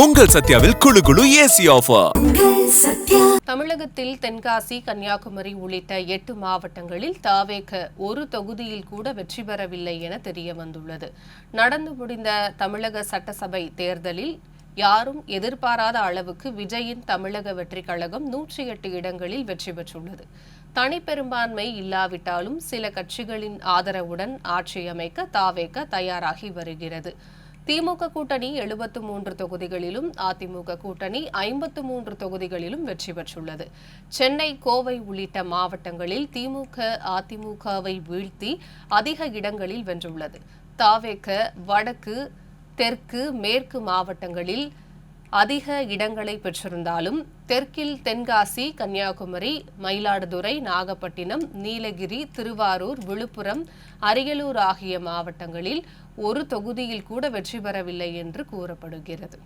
உங்கள் சத்யாவில் குளு குளு ஏசி ஆஃபர். தமிழகத்தில் தென்காசி, கன்னியாகுமரி உள்ளிட்ட 8 மாவட்டங்களில் தாவேக ஒரு தொகுதியில் கூட வெற்றி பெறவில்லை என தெரிய வந்துள்ளது. நடந்து முடிந்த தமிழக சட்டசபை தேர்தலில் யாரும் எதிர்பாராத அளவுக்கு விஜயின் தமிழக வெற்றிக் கழகம் 108 இடங்களில் வெற்றி பெற்றுள்ளது. தனிப்பெரும்பான்மை இல்லாவிட்டாலும் சில கட்சிகளின் ஆதரவுடன் ஆட்சி அமைக்க தாவேக தயாராகி வருகிறது. திமுக கூட்டணி 73 தொகுதிகளிலும், அதிமுக கூட்டணி 53 தொகுதிகளிலும் வெற்றி பெற்றுள்ளது. சென்னை, கோவை உள்ளிட்ட மாவட்டங்களில் திமுக அதிமுகவை வீழ்த்தி அதிக இடங்களில் வென்றுள்ளது. தாவேக வடக்கு, தெற்கு, மேற்கு மாவட்டங்களில் அதிக இடங்களை பெற்றிருந்தாலும் தெற்கில் தென்காசி, கன்னியாகுமரி, மயிலாடுதுறை, நாகப்பட்டினம், நீலகிரி, திருவாரூர், விழுப்புரம், அரியலூர் ஆகிய மாவட்டங்களில் ஒரு தொகுதியில் கூட வெற்றி பெறவில்லை என்று கூறப்படுகிறது.